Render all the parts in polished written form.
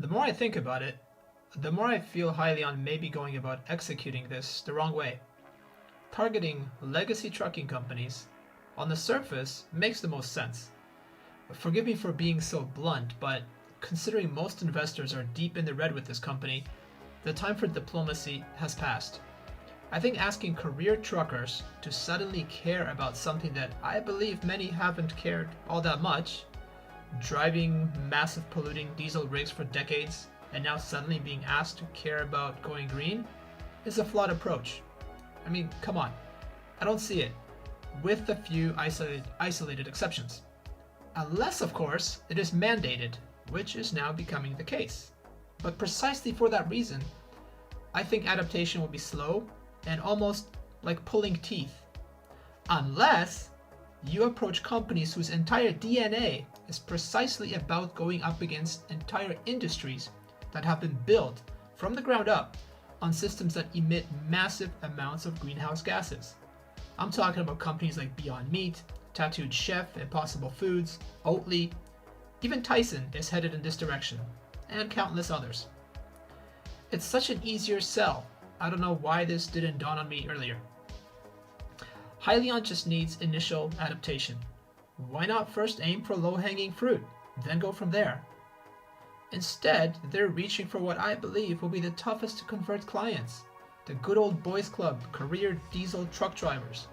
The more I think about it, the more I feel Hyliion may be going about executing this the wrong way. Targeting legacy trucking companies, on the surface, makes the most sense. Forgive me for being so blunt, but considering most investors are deep in the red with this company, the time for diplomacy has passed. I think asking career truckers to suddenly care about something that I believe many haven't cared all that much, driving massive polluting diesel rigs for decades, and now suddenly being asked to care about going green, is a flawed approach. I mean, come on. I don't see it, with a few isolated exceptions. Unless, of course, it is mandated, which is now becoming the case. But precisely for that reason, I think adaptation will be slow and almost like pulling teeth. Unless you approach companies whose entire DNA is precisely about going up against entire industries that have been built from the ground up on systems that emit massive amounts of greenhouse gases. I'm talking about companies like Beyond Meat, Tattooed Chef, Impossible Foods, Oatly. Even Tyson is headed in this direction, and countless others. It's such an easier sell. I don't know why this didn't dawn on me earlier. Hyliion just needs initial adaptation. Why not first aim for low-hanging fruit, then go from there? Instead, they're reaching for what I believe will be the toughest to convert clients, the good old boys club career diesel truck drivers.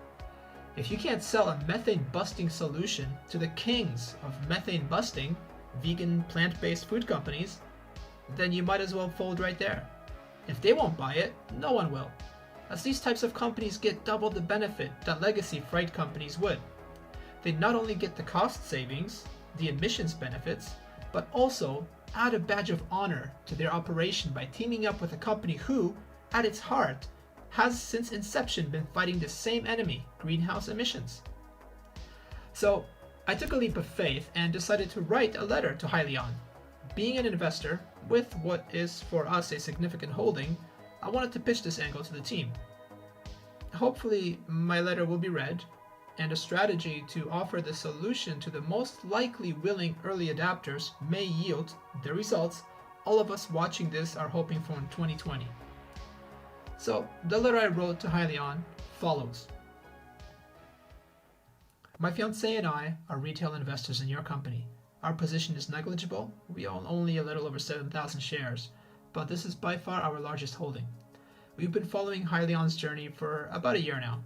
If you can't sell a methane-busting solution to the kings of methane-busting, vegan, plant-based food companies, then you might as well fold right there. If they won't buy it, no one will, as these types of companies get double the benefit that legacy freight companies would. They not only get the cost savings, the emissions benefits, but also add a badge of honor to their operation by teaming up with a company who, at its heart, has since inception been fighting the same enemy, greenhouse emissions. So I took a leap of faith and decided to write a letter to Hyliion. Being an investor with what is for us a significant holding, I wanted to pitch this angle to the team. Hopefully my letter will be read, and a strategy to offer the solution to the most likely willing early adapters may yield the results all of us watching this are hoping for in 2020. So the letter I wrote to Hyliion follows. My fiancé and I are retail investors in your company. Our position is negligible. We own only a little over 7,000 shares, but this is by far our largest holding. We've been following Hyliion's journey for about a year now.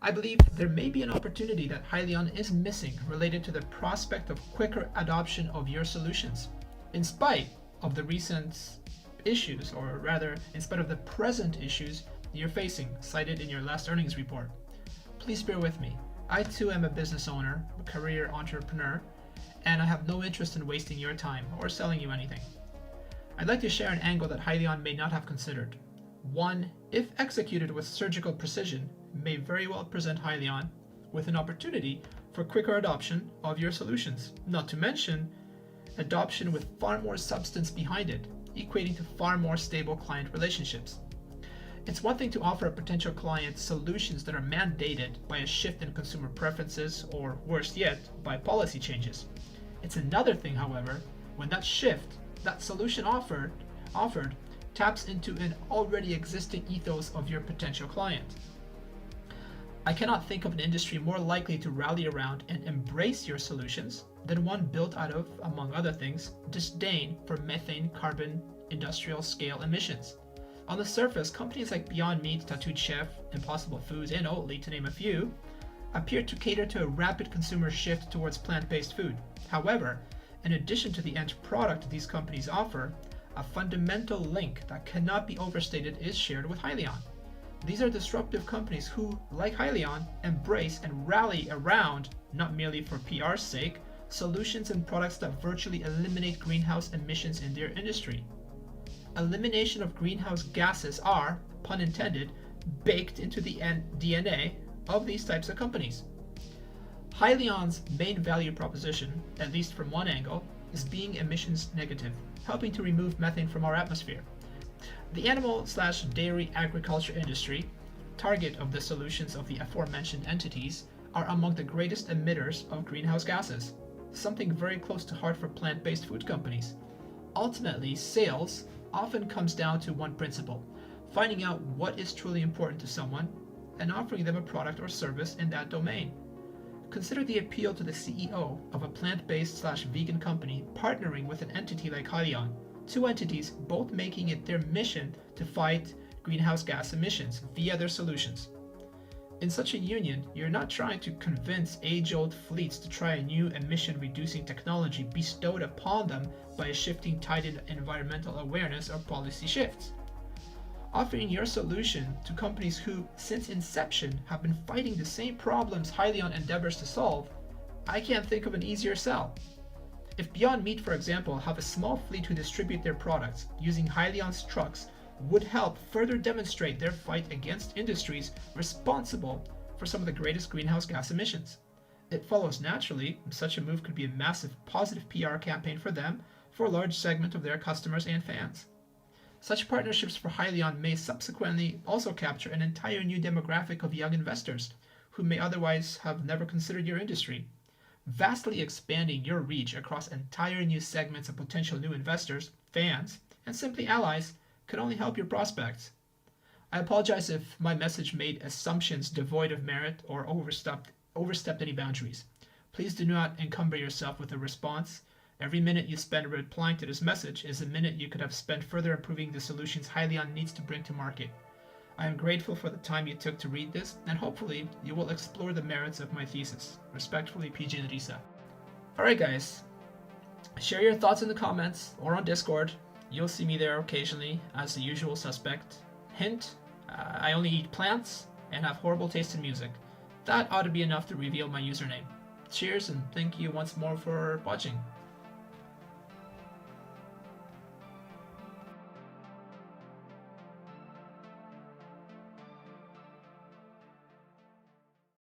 I believe there may be an opportunity that Hyliion is missing related to the prospect of quicker adoption of your solutions, in spite of the recent issues, or rather, in spite of the present issues you're facing, cited in your last earnings report. Please bear with me. I too am a business owner, a career entrepreneur, and I have no interest in wasting your time or selling you anything. I'd like to share an angle that Hyliion may not have considered. One, if executed with surgical precision, may very well present Hyliion with an opportunity for quicker adoption of your solutions, not to mention adoption with far more substance behind it, equating to far more stable client relationships. It's one thing to offer a potential client solutions that are mandated by a shift in consumer preferences, or worse yet, by policy changes. It's another thing, however, when that shift, that solution offered, taps into an already existing ethos of your potential client. I cannot think of an industry more likely to rally around and embrace your solutions than one built out of, among other things, disdain for methane carbon industrial scale emissions. On the surface, companies like Beyond Meat, Tattooed Chef, Impossible Foods, and Oatly, to name a few, appear to cater to a rapid consumer shift towards plant-based food. However, in addition to the end product these companies offer, a fundamental link that cannot be overstated is shared with Hyliion. These are disruptive companies who, like Hyliion, embrace and rally around, not merely for PR's sake, solutions and products that virtually eliminate greenhouse emissions in their industry. Elimination of greenhouse gases are, pun intended, baked into the DNA of these types of companies. Hyliion's main value proposition, at least from one angle, is being emissions negative, helping to remove methane from our atmosphere. The animal/dairy agriculture industry, target of the solutions of the aforementioned entities, are among the greatest emitters of greenhouse gases, something very close to heart for plant-based food companies. Ultimately, sales often comes down to one principle: finding out what is truly important to someone and offering them a product or service in that domain. Consider the appeal to the CEO of a plant-based/vegan company partnering with an entity like Hyliion, two entities both making it their mission to fight greenhouse gas emissions via their solutions. In such a union, you're not trying to convince age-old fleets to try a new emission-reducing technology bestowed upon them by a shifting tide in environmental awareness or policy shifts. Offering your solution to companies who, since inception, have been fighting the same problems Hyliion endeavors to solve, I can't think of an easier sell. If Beyond Meat, for example, have a small fleet who distribute their products using Hyliion's trucks, would help further demonstrate their fight against industries responsible for some of the greatest greenhouse gas emissions. It follows naturally such a move could be a massive positive PR campaign for them, for a large segment of their customers and fans. Such partnerships for Hyliion may subsequently also capture an entire new demographic of young investors who may otherwise have never considered your industry. Vastly expanding your reach across entire new segments of potential new investors, fans, and simply allies could only help your prospects. I apologize if my message made assumptions devoid of merit or overstepped any boundaries. Please do not encumber yourself with a response. Every minute you spend replying to this message is a minute you could have spent further improving the solutions Hyliion needs to bring to market. I am grateful for the time you took to read this, and hopefully you will explore the merits of my thesis. Respectfully, PJ and Risa. Alright guys, share your thoughts in the comments or on Discord. You'll see me there occasionally as the usual suspect. Hint, I only eat plants and have horrible taste in music. That ought to be enough to reveal my username. Cheers and thank you once more for watching.